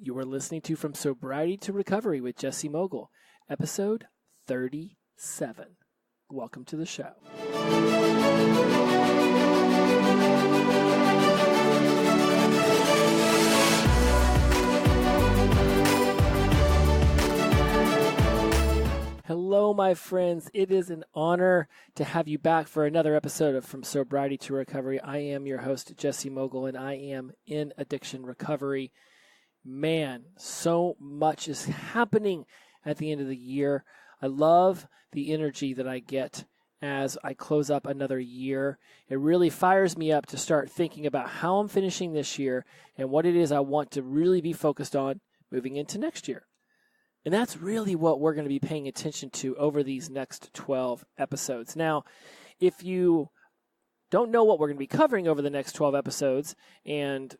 You are listening to From Sobriety to Recovery with Jesse Mogul, episode 37. Welcome to the show. Hello, my friends. It is an honor to have you back for another episode of From Sobriety to Recovery. I am your host, Jesse Mogul, and I am in addiction recovery. Man, so much is happening at the end of the year. I love the energy that I get as I close up another year. It really fires me up to start thinking about how I'm finishing this year and what it is I want to really be focused on moving into next year. And that's really what we're going to be paying attention to over these next 12 episodes. Now, if you don't know what we're going to be covering over the next 12 episodes and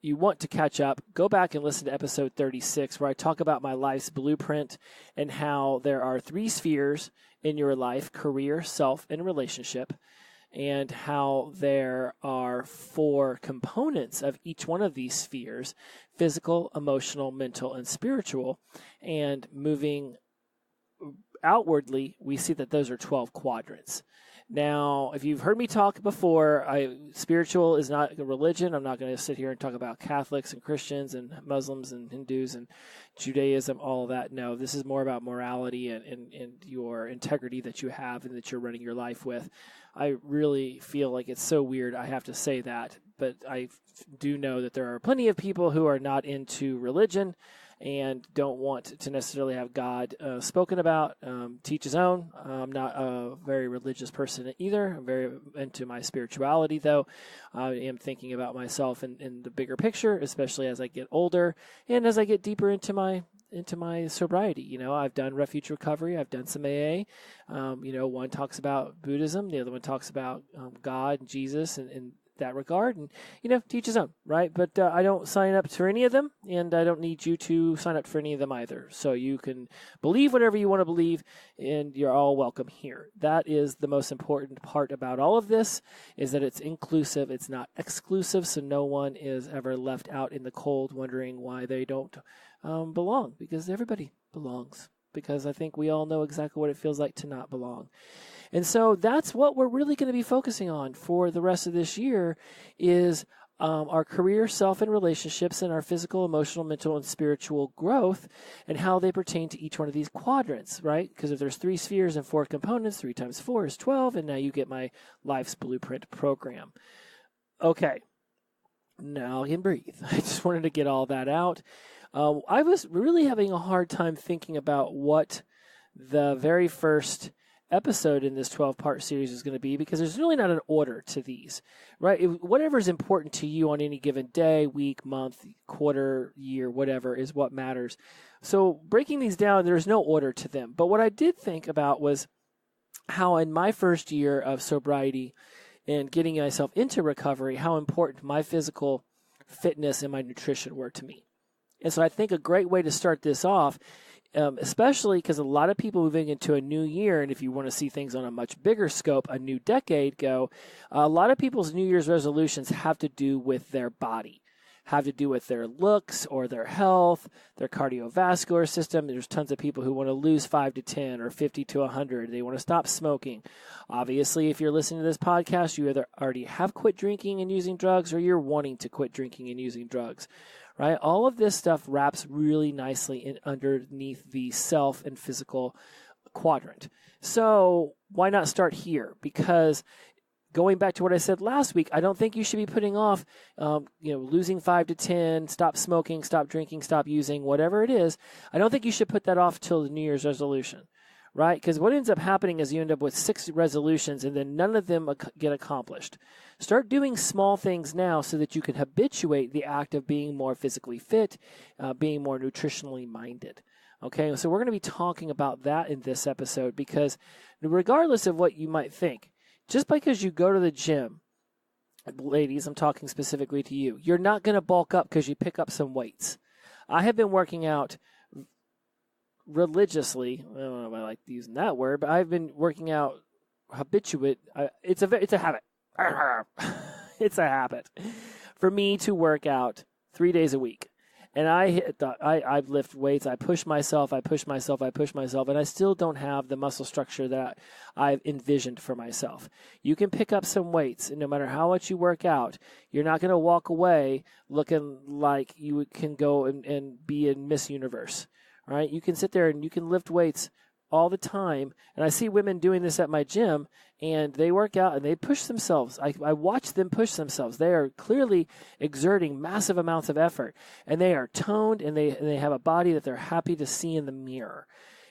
you want to catch up, go back and listen to episode 36 where I talk about my life's blueprint and how there are 3 spheres in your life: career, self, and relationship, and how there are 4 components of each one of these spheres: physical, emotional, mental, and spiritual. And moving outwardly, we see that those are 12 quadrants. Now, if you've heard me talk before, spiritual is not a religion. I'm not going to sit here and talk about Catholics and Christians and Muslims and Hindus and Judaism, all of that. No, this is more about morality and your integrity that you have and that you're running your life with. I really feel like it's so weird I have to say that, but I do know that there are plenty of people who are not into religion and don't want to necessarily have God spoken about, teach his own. I'm not a very religious person either. I'm very into my spirituality, though. I am thinking about myself in the bigger picture, especially as I get older and as I get deeper into my sobriety. You know, I've done refuge recovery. I've done some AA. One talks about Buddhism. The other one talks about God and Jesus and that regard, and teach his own, right? But I don't sign up for any of them, and I don't need you to sign up for any of them either. So you can believe whatever you want to believe, and you're all welcome here. That is the most important part about all of this, is that it's inclusive, it's not exclusive, so no one is ever left out in the cold wondering why they don't belong, because everybody belongs. Because I think we all know exactly what it feels like to not belong. And so that's what we're really going to be focusing on for the rest of this year is our career, self, and relationships, and our physical, emotional, mental, and spiritual growth, and how they pertain to each one of these quadrants, right? Because if there's 3 spheres and 4 components, 3 times 4 is 12, and now you get my Life's Blueprint program. Okay, now I can breathe. I just wanted to get all that out. I was really having a hard time thinking about what the very first episode in this 12-part series is going to be, because there's really not an order to these, right? Whatever is important to you on any given day, week, month, quarter, year, whatever is what matters. So breaking these down, there's no order to them. But what I did think about was how in my first year of sobriety and getting myself into recovery, how important my physical fitness and my nutrition were to me. And so I think a great way to start this off, especially because a lot of people moving into a new year, and if you want to see things on a much bigger scope, a new decade go, a lot of people's New Year's resolutions have to do with their body, have to do with their looks or their health, their cardiovascular system. There's tons of people who want to lose 5 to 10 or 50 to 100. They want to stop smoking. Obviously, if you're listening to this podcast, you either already have quit drinking and using drugs, or you're wanting to quit drinking and using drugs. Right? All of this stuff wraps really nicely underneath the self and physical quadrant. So why not start here? Because going back to what I said last week, I don't think you should be putting off, losing 5 to 10, stop smoking, stop drinking, stop using, whatever it is. I don't think you should put that off till the New Year's resolution. Right? Because what ends up happening is you end up with 6 resolutions and then none of them get accomplished. Start doing small things now so that you can habituate the act of being more physically fit, being more nutritionally minded. Okay, so we're going to be talking about that in this episode, because regardless of what you might think, just because you go to the gym, ladies, I'm talking specifically to you, you're not going to bulk up because you pick up some weights. I have been working out religiously. I don't know if I like using that word, but I've been working out habituate. It's a habit. It's a habit for me to work out 3 days a week. And I lift weights. I push myself, and I still don't have the muscle structure that I've envisioned for myself. You can pick up some weights, and no matter how much you work out, you're not going to walk away looking like you can go and be in Miss Universe, right? You can sit there and you can lift weights all the time. And I see women doing this at my gym, and they work out and they push themselves. I watch them push themselves. They are clearly exerting massive amounts of effort, and they are toned, and they have a body that they're happy to see in the mirror.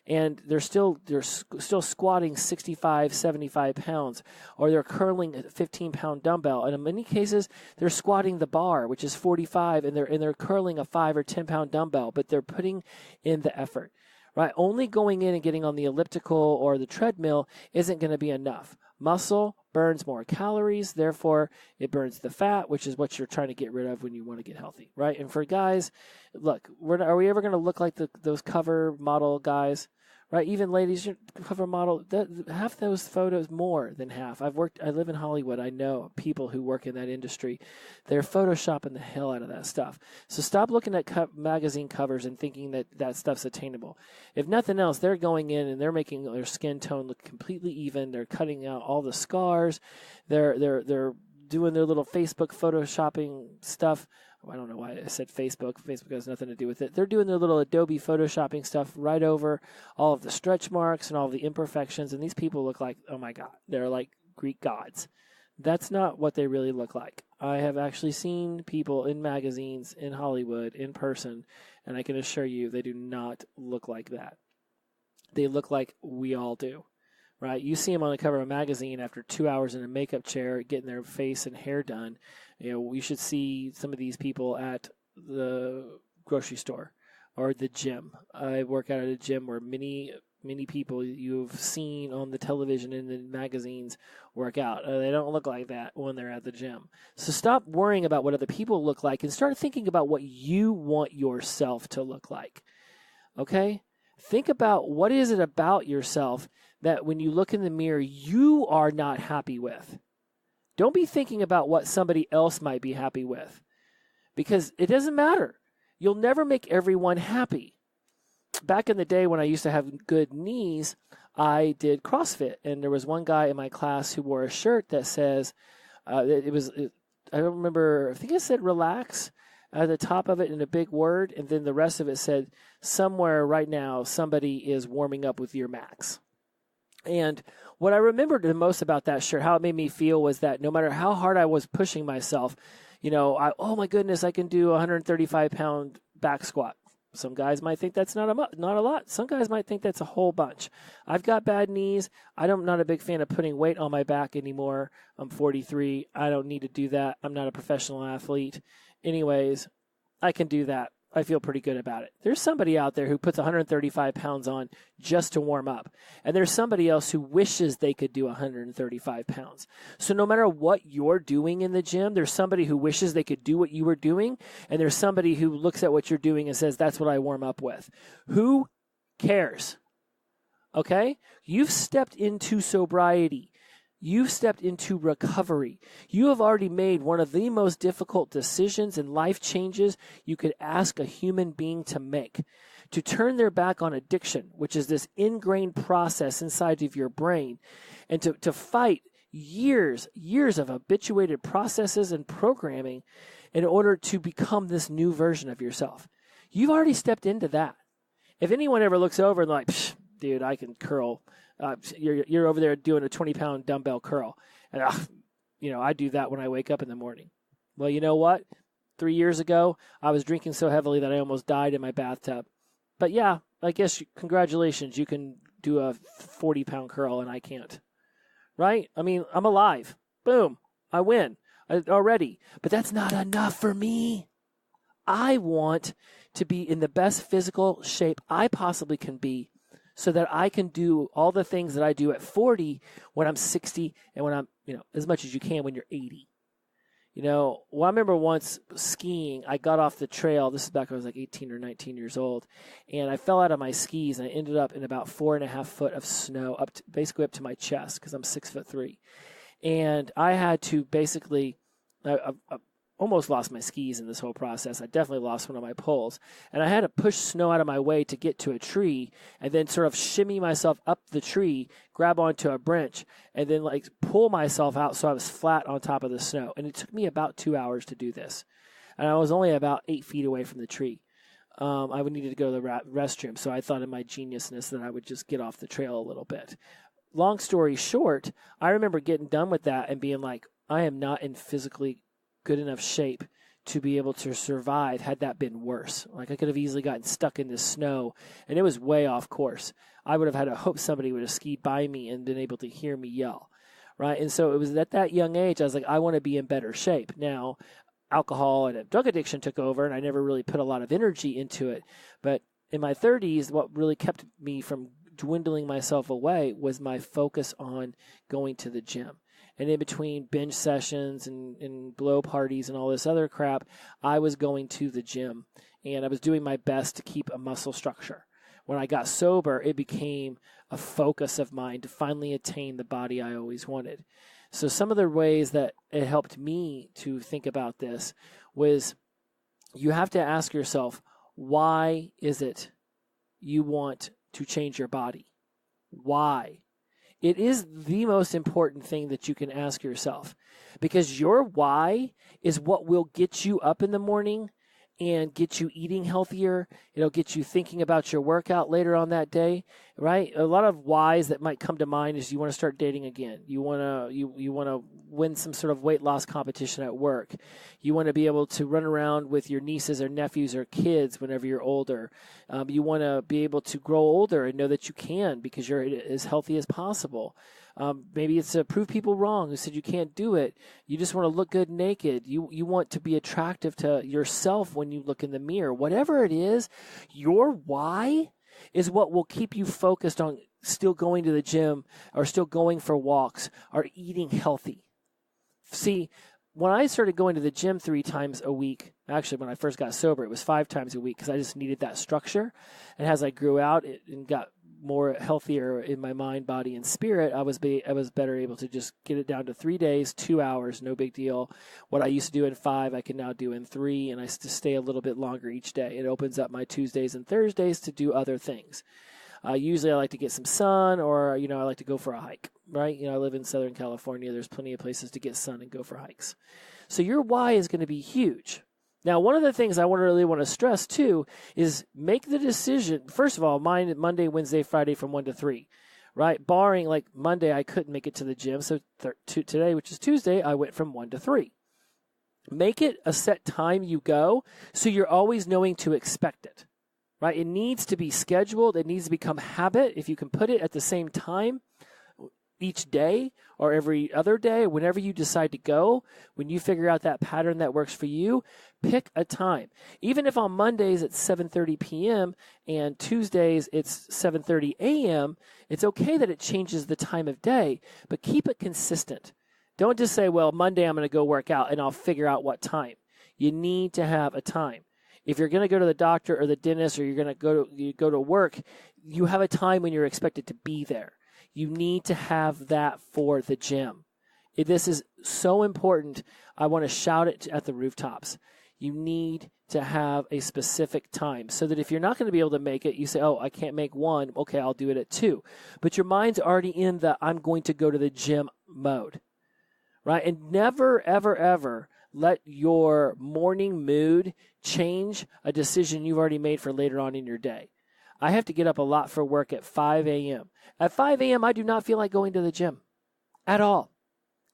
And they're still squatting 65, 75 pounds, or they're curling a 15-pound dumbbell. And in many cases, they're squatting the bar, which is 45, and they're curling a 5 or 10-pound dumbbell, but they're putting in the effort. Right, only going in and getting on the elliptical or the treadmill isn't going to be enough. Muscle burns more calories, therefore it burns the fat, which is what you're trying to get rid of when you want to get healthy, right? And for guys, look, are we ever going to look like those cover model guys? Right, even ladies, your cover model, half those photos, more than half. I live in Hollywood. I know people who work in that industry. They're photoshopping the hell out of that stuff. So stop looking at magazine covers and thinking that stuff's attainable. If nothing else, they're going in and they're making their skin tone look completely even. They're cutting out all the scars. They're doing their little Facebook photoshopping stuff. I don't know why I said Facebook. Facebook has nothing to do with it. They're doing their little Adobe photoshopping stuff right over all of the stretch marks and all of the imperfections. And these people look like, oh my God, they're like Greek gods. That's not what they really look like. I have actually seen people in magazines in Hollywood in person, and I can assure you they do not look like that. They look like we all do. Right, you see them on the cover of a magazine after 2 hours in a makeup chair getting their face and hair done. We should see some of these people at the grocery store or the gym. I work out at a gym where many people you've seen on the television and the magazines work out. They don't look like that when they're at the gym. So stop worrying about what other people look like and start thinking about what you want yourself to look like. Okay? Think about what is it about yourself that when you look in the mirror, you are not happy with. Don't be thinking about what somebody else might be happy with, because it doesn't matter. You'll never make everyone happy. Back in the day when I used to have good knees, I did CrossFit, and there was one guy in my class who wore a shirt that says, I don't remember, I think it said relax at the top of it in a big word, and then the rest of it said, somewhere right now somebody is warming up with your max. And what I remembered the most about that shirt, how it made me feel, was that no matter how hard I was pushing myself, oh my goodness, I can do a 135-pound back squat. Some guys might think that's not a lot. Some guys might think that's a whole bunch. I've got bad knees. I'm not a big fan of putting weight on my back anymore. I'm 43. I don't need to do that. I'm not a professional athlete. Anyways, I can do that. I feel pretty good about it. There's somebody out there who puts 135 pounds on just to warm up. And there's somebody else who wishes they could do 135 pounds. So no matter what you're doing in the gym, there's somebody who wishes they could do what you were doing. And there's somebody who looks at what you're doing and says, that's what I warm up with. Who cares? Okay? You've stepped into sobriety. You've stepped into recovery. You have already made one of the most difficult decisions and life changes you could ask a human being to make. To turn their back on addiction, which is this ingrained process inside of your brain, and to fight years of habituated processes and programming in order to become this new version of yourself. You've already stepped into that. If anyone ever looks over and like, dude, I can curl. You're over there doing a 20-pound dumbbell curl. And, I do that when I wake up in the morning. Well, you know what? 3 years ago, I was drinking so heavily that I almost died in my bathtub. But yeah, I guess congratulations, you can do a 40-pound curl and I can't. Right? I mean, I'm alive. Boom. I win already. But that's not enough for me. I want to be in the best physical shape I possibly can be, so that I can do all the things that I do at 40 when I'm 60 and when I'm, as much as you can when you're 80. I remember once skiing, I got off the trail. This is back when I was like 18 or 19 years old. And I fell out of my skis and I ended up in about 4.5 foot of snow, basically up to my chest because I'm 6'3". And I had to basically, almost lost my skis in this whole process. I definitely lost one of my poles. And I had to push snow out of my way to get to a tree and then sort of shimmy myself up the tree, grab onto a branch, and then like pull myself out so I was flat on top of the snow. And it took me about 2 hours to do this. And I was only about 8 feet away from the tree. I would need to go to the restroom, so I thought in my geniusness that I would just get off the trail a little bit. Long story short, I remember getting done with that and being like, I am not in physically good enough shape to be able to survive had that been worse. Like I could have easily gotten stuck in the snow, and it was way off course. I would have had to hope somebody would have skied by me and been able to hear me yell, right? And so it was at that young age, I was like, I want to be in better shape. Now, alcohol and drug addiction took over, and I never really put a lot of energy into it. But in my 30s, what really kept me from dwindling myself away was my focus on going to the gym. And in between binge sessions and blow parties and all this other crap, I was going to the gym, and I was doing my best to keep a muscle structure. When I got sober, it became a focus of mine to finally attain the body I always wanted. So some of the ways that it helped me to think about this was you have to ask yourself, why is it you want to change your body? Why? It is the most important thing that you can ask yourself, because your why is what will get you up in the morning and get you eating healthier. It'll get you thinking about your workout later on that day, right? A lot of whys that might come to mind is you want to start dating again. You want to win some sort of weight loss competition at work. You want to be able to run around with your nieces or nephews or kids whenever you're older. You want to be able to grow older and know that you can because you're as healthy as possible. Maybe it's to prove people wrong who said you can't do it. You just want to look good naked. You want to be attractive to yourself when you look in the mirror. Whatever it is, your why is what will keep you focused on still going to the gym or still going for walks or eating healthy. See, when I started going to the gym 3 times a week, actually when I first got sober, it was 5 times a week because I just needed that structure. And as I grew out and got more healthier in my mind, body, and spirit, I was better able to just get it down to 3 days, 2 hours, no big deal. What I used to do in 5, I can now do in 3, and I just stay a little bit longer each day. It opens up my Tuesdays and Thursdays to do other things. Usually I like to get some sun, or, I like to go for a hike, right? I live in Southern California. There's plenty of places to get sun and go for hikes. So your why is going to be huge. Now, one of the things I really want to stress, too, is make the decision. First of all, mine Monday, Wednesday, Friday from 1 to 3, right? Barring, like, Monday, I couldn't make it to the gym. So today, which is Tuesday, I went from 1 to 3. Make it a set time you go so you're always knowing to expect it, right? It needs to be scheduled. It needs to become habit. If you can put it at the same time each day or every other day, whenever you decide to go, when you figure out that pattern that works for you, pick a time. Even if on Mondays it's 7:30 p.m. and Tuesdays it's 7:30 a.m., it's okay that it changes the time of day, but keep it consistent. Don't just say, well, Monday I'm going to go work out and I'll figure out what time. You need to have a time. If you're going to go to the doctor or the dentist or you're going to go to work, you have a time when you're expected to be there. You need to have that for the gym. This is so important. I want to shout it at the rooftops. You need to have a specific time so that if you're not going to be able to make it, you say, oh, I can't make 1. Okay, I'll do it at 2. But your mind's already in the I'm going to go to the gym mode, right? And never, ever, ever let your morning mood change a decision you've already made for later on in your day. I have to get up a lot for work at 5 a.m. At 5 a.m., I do not feel like going to the gym at all.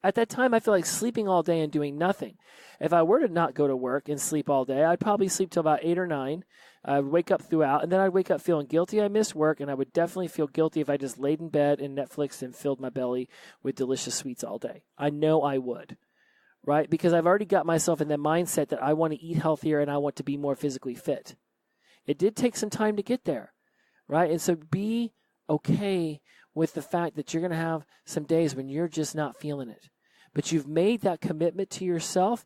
At that time, I feel like sleeping all day and doing nothing. If I were to not go to work and sleep all day, I'd probably sleep till about 8 or 9. I'd wake up throughout, and then I'd wake up feeling guilty I missed work, and I would definitely feel guilty if I just laid in bed and Netflixed and filled my belly with delicious sweets all day. I know I would, right? Because I've already got myself in the mindset that I want to eat healthier and I want to be more physically fit. It did take some time to get there, right? And so be okay with the fact that you're going to have some days when you're just not feeling it. But you've made that commitment to yourself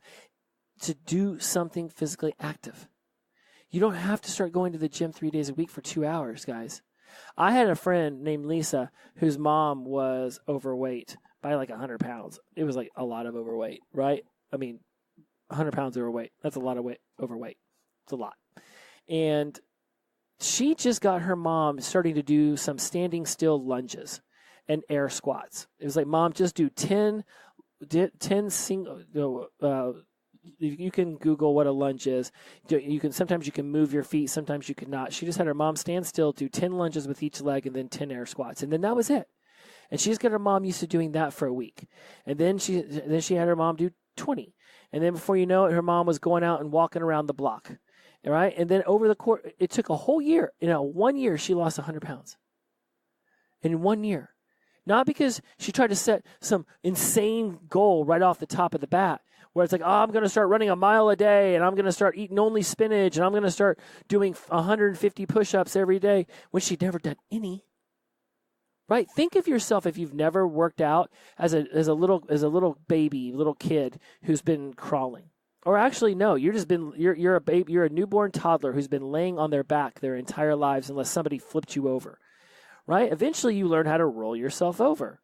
to do something physically active. You don't have to start going to the gym 3 days a week for 2 hours, guys. I had a friend named Lisa whose mom was overweight by like 100 pounds. It was like a lot of overweight, right? I mean, 100 pounds overweight. That's a lot of overweight. It's a lot. And she just got her mom starting to do some standing still lunges and air squats. It was like, Mom, just do 10 single, you can Google what a lunge is. Sometimes you can move your feet, sometimes you cannot. She just had her mom stand still, do 10 lunges with each leg, and then 10 air squats. And then that was it. And she's got her mom used to doing that for a week. And then she had her mom do 20. And then before you know it, her mom was going out and walking around the block. All right. And then over the course, it took a whole year. 1 year, she lost 100 pounds. In 1 year. Not because she tried to set some insane goal right off the top of the bat, where it's like, I'm going to start running a mile a day, and I'm going to start eating only spinach, and I'm going to start doing 150 push-ups every day, when she'd never done any. Right? Think of yourself if you've never worked out as a little baby, little kid who's been crawling. Or actually, no, you're a baby, you're a newborn toddler who's been laying on their back their entire lives unless somebody flipped you over. Right? Eventually you learn how to roll yourself over.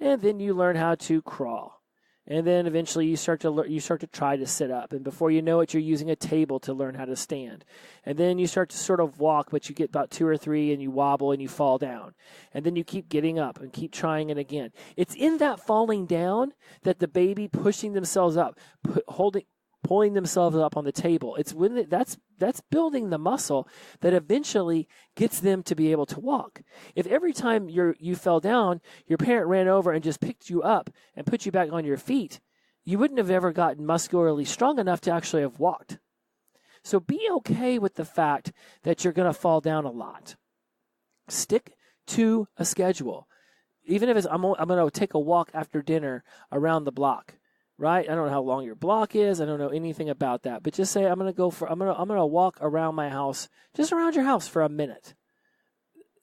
And then you learn how to crawl. And then eventually you start to try to sit up. And before you know it, you're using a table to learn how to stand. And then you start to sort of walk, but you get about 2 or 3 and you wobble and you fall down. And then you keep getting up and keep trying it again. It's in that falling down that the baby pushing themselves up, pulling themselves up on the table. It's when that's building the muscle that eventually gets them to be able to walk. If every time you fell down, your parent ran over and just picked you up and put you back on your feet, you wouldn't have ever gotten muscularly strong enough to actually have walked. So be okay with the fact that you're going to fall down a lot. Stick to a schedule. Even if I'm going to take a walk after dinner around the block. Right? I don't know how long your block is. I don't know anything about that. But just say I'm going to walk around my house, just around your house for a minute.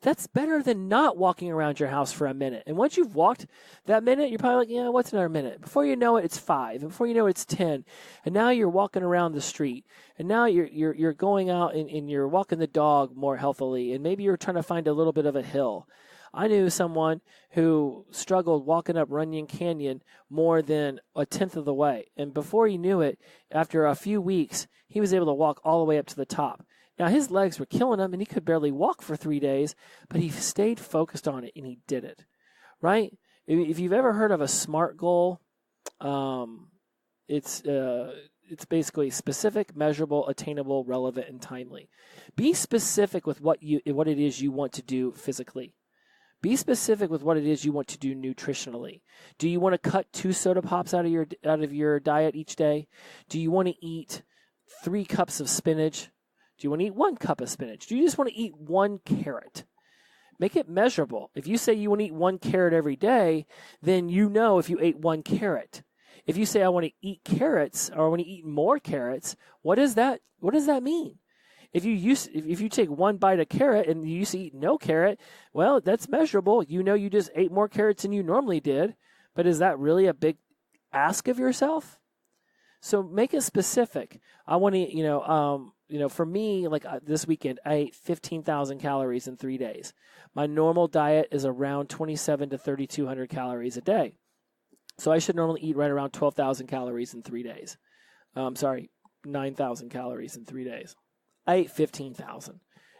That's better than not walking around your house for a minute. And once you've walked that minute, you're probably like, what's another minute? Before you know it, it's 5. And before you know it, it's 10. And now you're walking around the street. And now you're going out and you're walking the dog more healthily. And maybe you're trying to find a little bit of a hill. I knew someone who struggled walking up Runyon Canyon more than a tenth of the way. And before he knew it, after a few weeks, he was able to walk all the way up to the top. Now, his legs were killing him, and he could barely walk for 3 days, but he stayed focused on it, and he did it. Right? If you've ever heard of a SMART goal, it's basically specific, measurable, attainable, relevant, and timely. Be specific with what it is you want to do physically. Be specific with what it is you want to do nutritionally. Do you want to cut 2 soda pops out of your diet each day? Do you want to eat 3 cups of spinach? Do you want to eat 1 cup of spinach? Do you just want to eat 1 carrot? Make it measurable. If you say you want to eat 1 carrot every day, then you know if you ate 1 carrot. If you say I want to eat carrots or I want to eat more carrots, what does that mean? If you take 1 bite of carrot and you used to eat no carrot, well, that's measurable. You know you just ate more carrots than you normally did. But is that really a big ask of yourself? So make it specific. I want to, for me, like this weekend, I ate 15,000 calories in 3 days. My normal diet is around 2,700 to 3,200 calories a day. So I should normally eat right around 12,000 calories in 3 days. 9,000 calories in 3 days. I ate 15,000.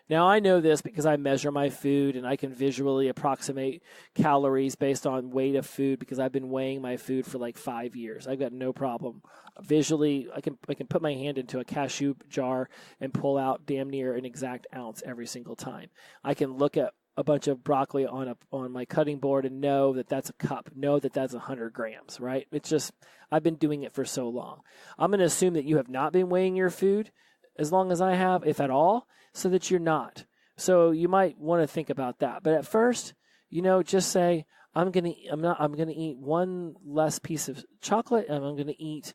Now, I know this because I measure my food and I can visually approximate calories based on weight of food because I've been weighing my food for like 5 years. I've got no problem. Visually, I can put my hand into a cashew jar and pull out damn near an exact ounce every single time. I can look at a bunch of broccoli on my cutting board and know that that's a cup, know that that's 100 grams, right? It's just, I've been doing it for so long. I'm going to assume that you have not been weighing your food as long as I have, if at all, so that you're not. So you might want to think about that. But at first, just say, I'm going to eat 1 less piece of chocolate and I'm going to eat,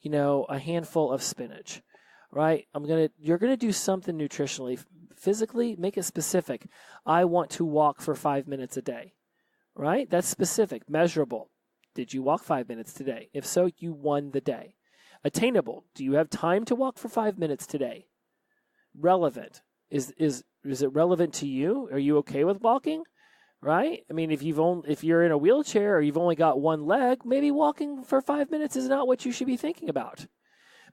a handful of spinach, right? You're going to do something nutritionally. Physically, make it specific. I want to walk for 5 minutes a day, right? That's specific, measurable. Did you walk 5 minutes today? If so, you won the day. Attainable. Do you have time to walk for 5 minutes today? Relevant. Is it relevant to you? Are you okay with walking? Right? I mean, if you're in a wheelchair or you've only got 1 leg, maybe walking for 5 minutes is not what you should be thinking about.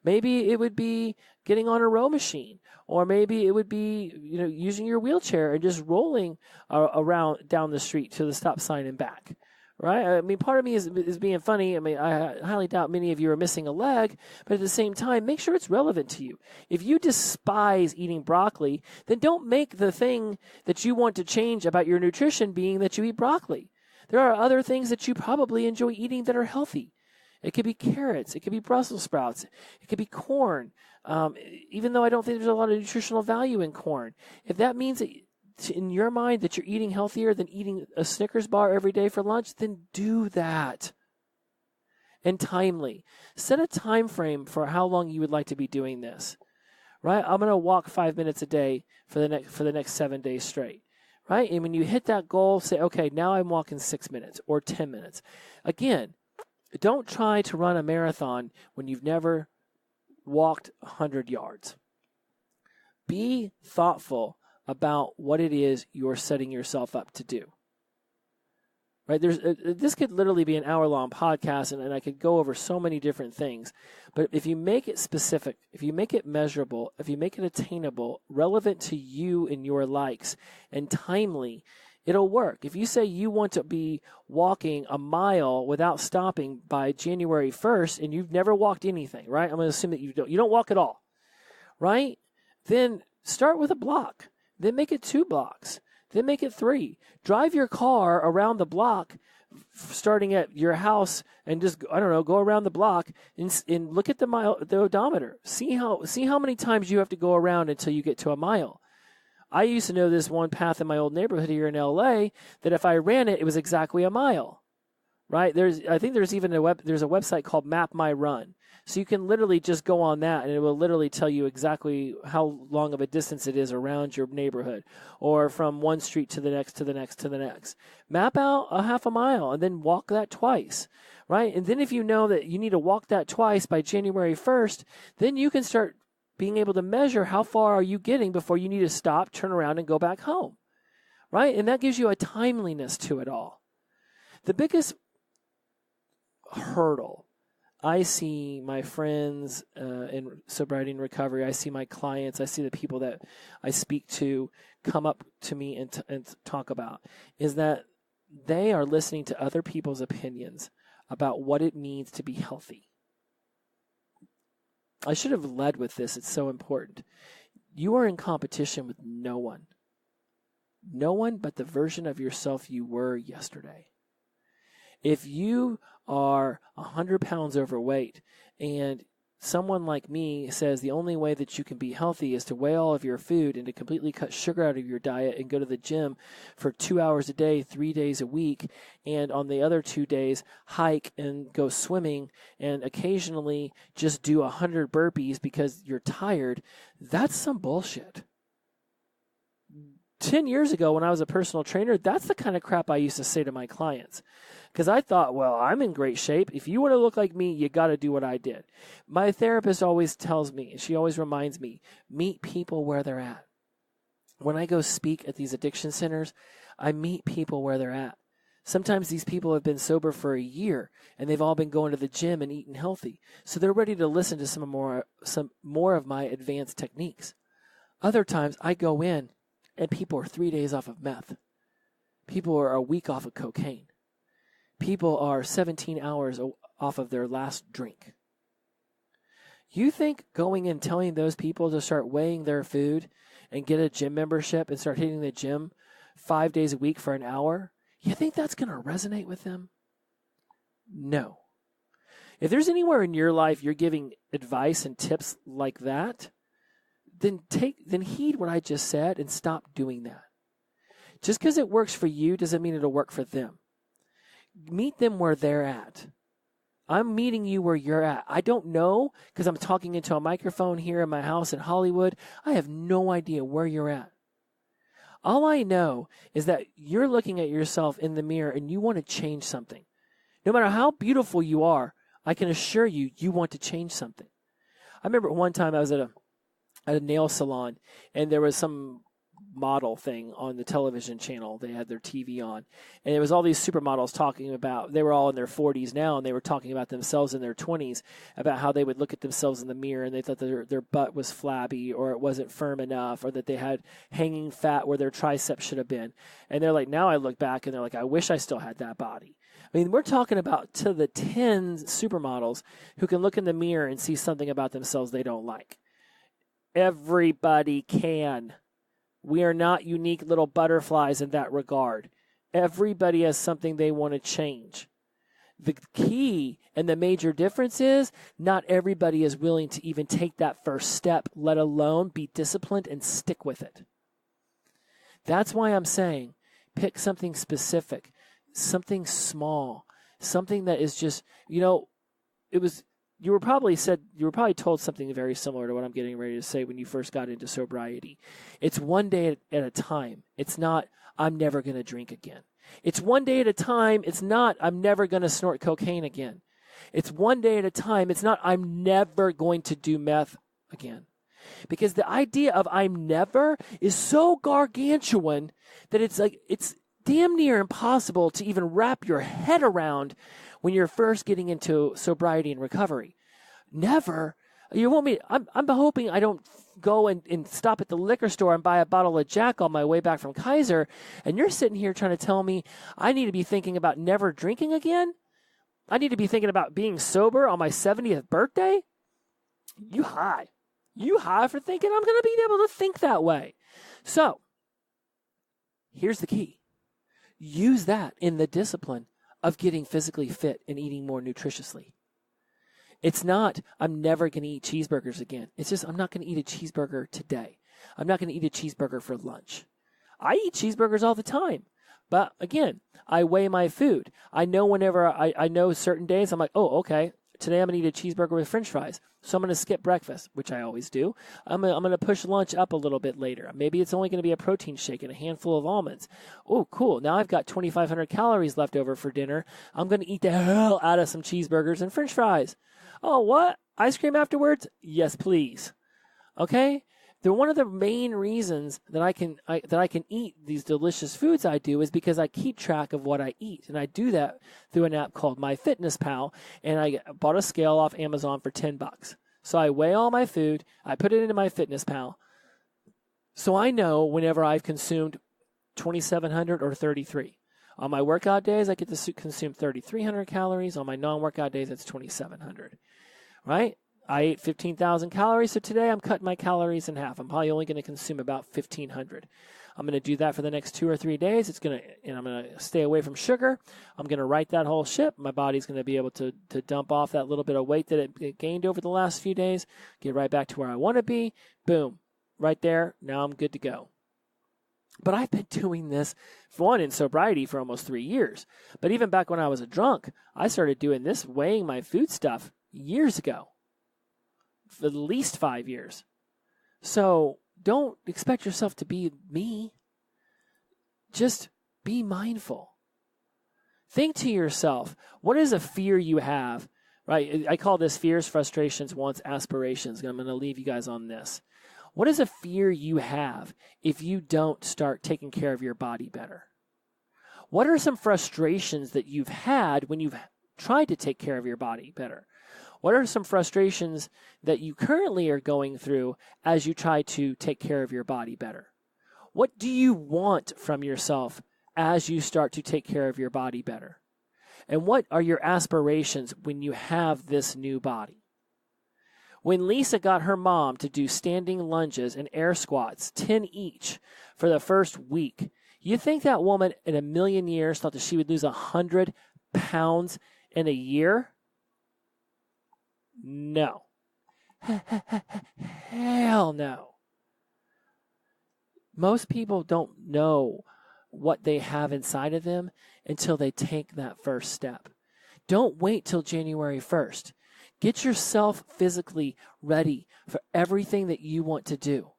Maybe it would be getting on a row machine, or maybe it would be, using your wheelchair and just rolling around down the street to the stop sign and back. Right? I mean, part of me is being funny. I mean, I highly doubt many of you are missing a leg, but at the same time, make sure it's relevant to you. If you despise eating broccoli, then don't make the thing that you want to change about your nutrition being that you eat broccoli. There are other things that you probably enjoy eating that are healthy. It could be carrots. It could be Brussels sprouts. It could be corn. Even though I don't think there's a lot of nutritional value in corn. If that means that in your mind that you're eating healthier than eating a Snickers bar every day for lunch, then do that. And timely. Set a time frame for how long you would like to be doing this. Right? I'm going to walk 5 minutes a day for the next 7 days straight. Right? And when you hit that goal, say, okay, now I'm walking 6 minutes or 10 minutes. Again, don't try to run a marathon when you've never walked 100 yards. Be thoughtful about what it is you're setting yourself up to do. Right? This could literally be an hour-long podcast, and I could go over so many different things. But if you make it specific, if you make it measurable, if you make it attainable, relevant to you and your likes, and timely, it'll work. If you say you want to be walking a mile without stopping by January 1st, and you've never walked anything, right? I'm going to assume that you don't walk at all, right? Then start with a block. Then make it 2 blocks. Then make it 3. Drive your car around the block, starting at your house, and just, go around the block and look at the odometer. See how many times you have to go around until you get to a mile. I used to know this one path in my old neighborhood here in LA that if I ran it, it was exactly a mile. Right? I think there's even there's a website called Map My Run. So you can literally just go on that and it will literally tell you exactly how long of a distance it is around your neighborhood, or from one street to the next, to the next, to the next. Map out a half a mile and then walk that twice, right? And then if you know that you need to walk that twice by January 1st, then you can start being able to measure how far are you getting before you need to stop, turn around, and go back home, right? And that gives you a timeliness to it all. The biggest hurdle I see my friends in sobriety and recovery, I see my clients, I see the people that I speak to come up to me and talk about, is that they are listening to other people's opinions about what it means to be healthy. I should have led with this. It's so important. You are in competition with no one. No one but the version of yourself you were yesterday. If you are 100 pounds overweight and someone like me says the only way that you can be healthy is to weigh all of your food and to completely cut sugar out of your diet and go to the gym for 2 hours a day, 3 days a week, and on the other 2 days hike and go swimming and occasionally just do 100 burpees because you're tired, that's some bullshit. 10 years ago when I was a personal trainer, that's the kind of crap I used to say to my clients. Because I thought, well, I'm in great shape. If you want to look like me, you got to do what I did. My therapist always tells me, and she always reminds me, meet people where they're at. When I go speak at these addiction centers, I meet people where they're at. Sometimes these people have been sober for a year, and they've all been going to the gym and eating healthy. So they're ready to listen to some more of my advanced techniques. Other times I go in, and people are 3 days off of meth. People are a week off of cocaine. People are 17 hours off of their last drink. You think going and telling those people to start weighing their food and get a gym membership and start hitting the gym 5 days a week for an hour, you think that's going to resonate with them? No. If there's anywhere in your life you're giving advice and tips like that, then heed what I just said and stop doing that. Just because it works for you doesn't mean it'll work for them. Meet them where they're at. I'm meeting you where you're at. I don't know because I'm talking into a microphone here in my house in Hollywood. I have no idea where you're at. All I know is that you're looking at yourself in the mirror and you want to change something. No matter how beautiful you are, I can assure you, you want to change something. I remember one time I was at a nail salon, and there was some model thing on the television channel. They had their TV on, and it was all these supermodels talking about, they were all in their 40s now, and they were talking about themselves in their 20s, about how they would look at themselves in the mirror and they thought their butt was flabby, or it wasn't firm enough, or that they had hanging fat where their triceps should have been. And they're like, now I look back and they're like, I wish I still had that body. I mean, we're talking about to the 10 supermodels who can look in the mirror and see something about themselves they don't like. Everybody can. We are not unique little butterflies in that regard. Everybody has something they want to change. The key and the major difference is not everybody is willing to even take that first step, let alone be disciplined and stick with it. That's why I'm saying pick something specific, something small, something that is just, you were probably told something very similar to what I'm getting ready to say when you first got into sobriety. It's one day at a time. It's not, I'm never going to drink again. It's one day at a time. It's not, I'm never going to snort cocaine again. It's one day at a time. It's not, I'm never going to do meth again. Because the idea of I'm never is so gargantuan that it's damn near impossible to even wrap your head around when you're first getting into sobriety and recovery. Never. You want me? I'm hoping I don't go and stop at the liquor store and buy a bottle of Jack on my way back from Kaiser, and you're sitting here trying to tell me I need to be thinking about never drinking again? I need to be thinking about being sober on my 70th birthday? You high. You high for thinking I'm going to be able to think that way. So, here's the key. Use that in the discipline of getting physically fit and eating more nutritiously. It's not, I'm never going to eat cheeseburgers again. It's just, I'm not going to eat a cheeseburger today. I'm not going to eat a cheeseburger for lunch. I eat cheeseburgers all the time. But again, I weigh my food. I know whenever I know certain days, I'm like, oh, okay, today I'm going to eat a cheeseburger with French fries. So I'm going to skip breakfast, which I always do. I'm going to push lunch up a little bit later. Maybe it's only going to be a protein shake and a handful of almonds. Oh, cool. Now I've got 2,500 calories left over for dinner. I'm going to eat the hell out of some cheeseburgers and French fries. Oh, what? Ice cream afterwards? Yes, please. Okay? They're one of the main reasons that I can eat these delicious foods I do is because I keep track of what I eat. And I do that through an app called MyFitnessPal. And I bought a scale off Amazon for $10. So I weigh all my food. I put it into MyFitnessPal. So I know whenever I've consumed 2,700 or 33. On my workout days, I get to consume 3,300 calories. On my non-workout days, it's 2,700. Right? I ate 15,000 calories, so today I'm cutting my calories in half. I'm probably only going to consume about 1,500. I'm going to do that for the next 2 or 3 days. I'm going to stay away from sugar. I'm going to right that whole ship. My body's going to be able to dump off that little bit of weight that it gained over the last few days, get right back to where I want to be. Boom. Right there. Now I'm good to go. But I've been doing this, in sobriety for almost 3 years. But even back when I was a drunk, I started doing this, weighing my food stuff years ago. For at least 5 years. So don't expect yourself to be me. Just be mindful. Think to yourself, what is a fear you have? Right? I call this fears, frustrations, wants, aspirations. I'm going to leave you guys on this. What is a fear you have if you don't start taking care of your body better? What are some frustrations that you've had when you've tried to take care of your body better? What are some frustrations that you currently are going through as you try to take care of your body better? What do you want from yourself as you start to take care of your body better? And what are your aspirations when you have this new body? When Lisa got her mom to do standing lunges and air squats, 10 each, for the first week, you think that woman in a million years thought that she would lose 100 pounds in a year? No. Hell no. Most people don't know what they have inside of them until they take that first step. Don't wait till January 1st. Get yourself physically ready for everything that you want to do.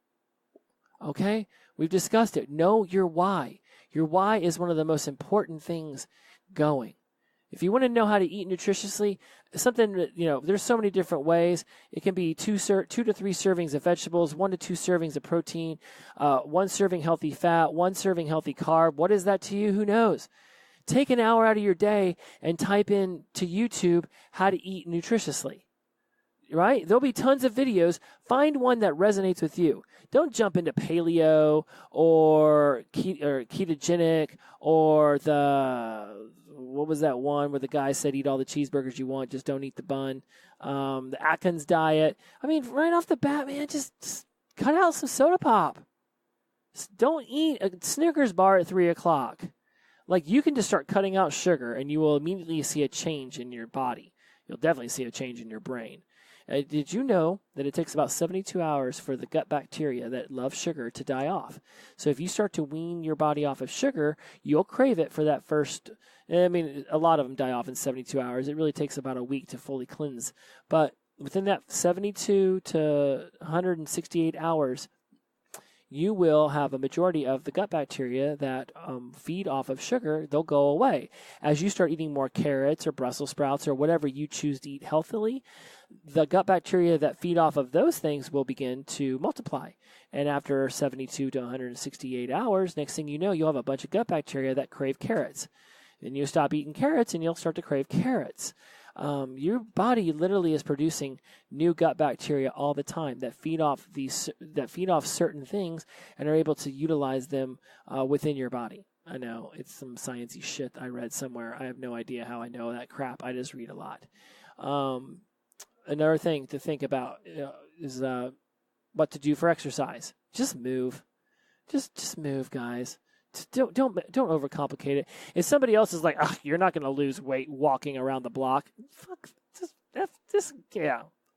Okay? We've discussed it. Know your why. Your why is one of the most important things going. If you want to know how to eat nutritiously, something that, there's so many different ways. It can be 2 to 3 servings of vegetables, 1 to 2 servings of protein, 1 serving healthy fat, 1 serving healthy carb. What is that to you? Who knows? Take an hour out of your day and type in to YouTube how to eat nutritiously. Right? There'll be tons of videos. Find one that resonates with you. Don't jump into paleo or ketogenic or what was that one where the guy said eat all the cheeseburgers you want, just don't eat the bun. The Atkins diet. I mean, right off the bat, man, just cut out some soda pop. Just don't eat a Snickers bar at 3 o'clock. Like, you can just start cutting out sugar and you will immediately see a change in your body. You'll definitely see a change in your brain. Did you know that it takes about 72 hours for the gut bacteria that love sugar to die off? So if you start to wean your body off of sugar, you'll crave it for that first. I mean, a lot of them die off in 72 hours. It really takes about a week to fully cleanse. But within that 72 to 168 hours, you will have a majority of the gut bacteria that feed off of sugar. They'll go away. As you start eating more carrots or Brussels sprouts or whatever you choose to eat healthily, the gut bacteria that feed off of those things will begin to multiply. And after 72 to 168 hours, next thing you know, you'll have a bunch of gut bacteria that crave carrots. Then you stop eating carrots and you'll start to crave carrots. Your body literally is producing new gut bacteria all the time that feed off certain things and are able to utilize them within your body. I know it's some sciencey shit I read somewhere. I have no idea how I know that crap. I just read a lot. Another thing to think about is what to do for exercise. Just move. Just move, guys. Don't overcomplicate it. If somebody else is like, you're not going to lose weight walking around the block,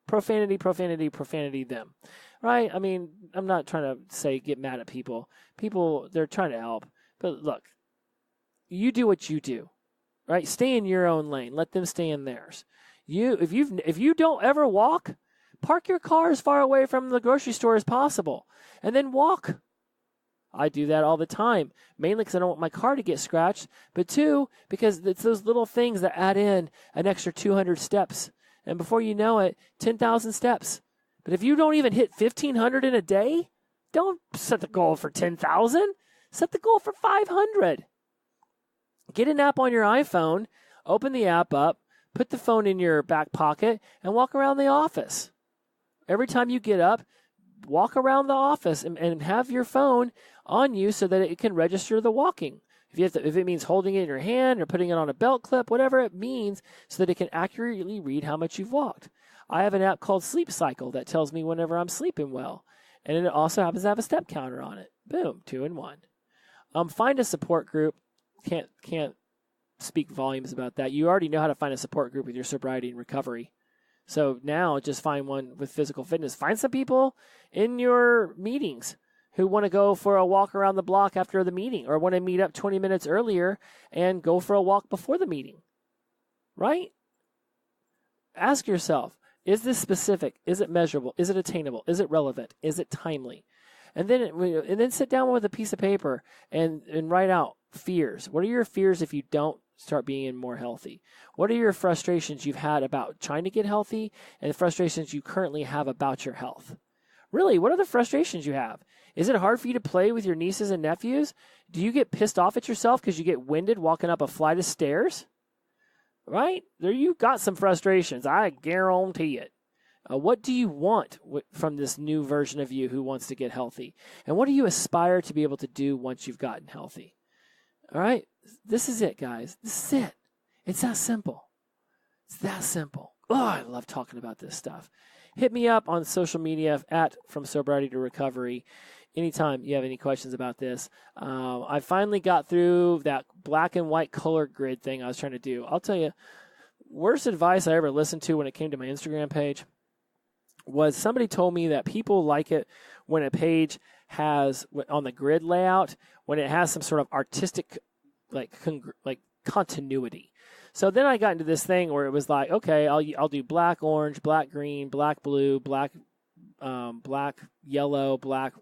profanity them, right? I mean, I'm not trying to say get mad at people. People, they're trying to help. But look, you do what you do, right? Stay in your own lane. Let them stay in theirs. If you don't ever walk, park your car as far away from the grocery store as possible, and then walk. I do that all the time, mainly because I don't want my car to get scratched, but 2, because it's those little things that add in an extra 200 steps. And before you know it, 10,000 steps. But if you don't even hit 1,500 in a day, don't set the goal for 10,000. Set the goal for 500. Get an app on your iPhone, open the app up, put the phone in your back pocket, and walk around the office. Every time you get up, walk around the office and have your phone on you so that it can register the walking. If it means holding it in your hand or putting it on a belt clip, whatever it means, so that it can accurately read how much you've walked. I have an app called Sleep Cycle that tells me whenever I'm sleeping well. And it also happens to have a step counter on it. Boom, 2 in 1. Find a support group. Can't speak volumes about that. You already know how to find a support group with your sobriety and recovery. So now just find one with physical fitness. Find some people in your meetings who want to go for a walk around the block after the meeting or want to meet up 20 minutes earlier and go for a walk before the meeting, right? Ask yourself, is this specific? Is it measurable? Is it attainable? Is it relevant? Is it timely? And then sit down with a piece of paper and write out fears. What are your fears if you don't start being more healthy? What are your frustrations you've had about trying to get healthy and the frustrations you currently have about your health? Really, what are the frustrations you have? Is it hard for you to play with your nieces and nephews? Do you get pissed off at yourself because you get winded walking up a flight of stairs? Right? There, you've got some frustrations. I guarantee it. What do you want from this new version of you who wants to get healthy? And what do you aspire to be able to do once you've gotten healthy? All right? This is it, guys. This is it. It's that simple. It's that simple. Oh, I love talking about this stuff. Hit me up on social media at From Sobriety to Recovery. Anytime you have any questions about this. I finally got through that black and white color grid thing I was trying to do. I'll tell you, worst advice I ever listened to when it came to my Instagram page was somebody told me that people like it when a page has, on the grid layout, when it has some sort of artistic like continuity. So then I got into this thing where it was like, okay, I'll do black, orange, black, green, black, blue, black, yellow, black,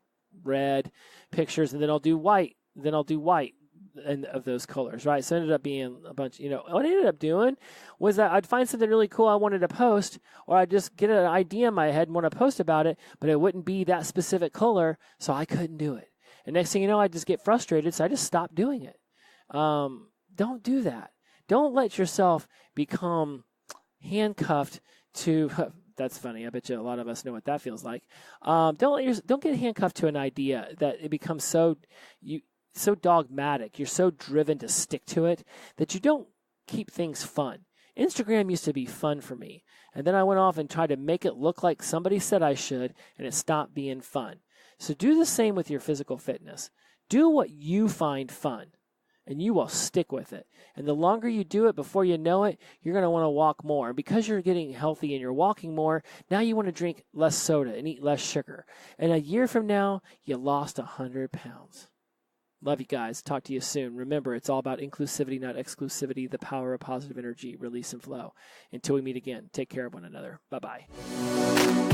red pictures, and then I'll do white. Then I'll do white, of those colors, right? So it ended up being a bunch, what I ended up doing was that I'd find something really cool I wanted to post, or I'd just get an idea in my head and want to post about it, but it wouldn't be that specific color, so I couldn't do it. And next thing you know, I just get frustrated, so I just stopped doing it. Don't do that. Don't let yourself become handcuffed to, that's funny. I bet you a lot of us know what that feels like. Don't get handcuffed to an idea that it becomes so dogmatic. You're so driven to stick to it that you don't keep things fun. Instagram used to be fun for me. And then I went off and tried to make it look like somebody said I should, and it stopped being fun. So do the same with your physical fitness. Do what you find fun, and you will stick with it. And the longer you do it, before you know it, you're going to want to walk more. And because you're getting healthy and you're walking more, now you want to drink less soda and eat less sugar. And a year from now, you lost 100 pounds. Love you guys. Talk to you soon. Remember, it's all about inclusivity, not exclusivity, the power of positive energy, release and flow. Until we meet again, take care of one another. Bye-bye.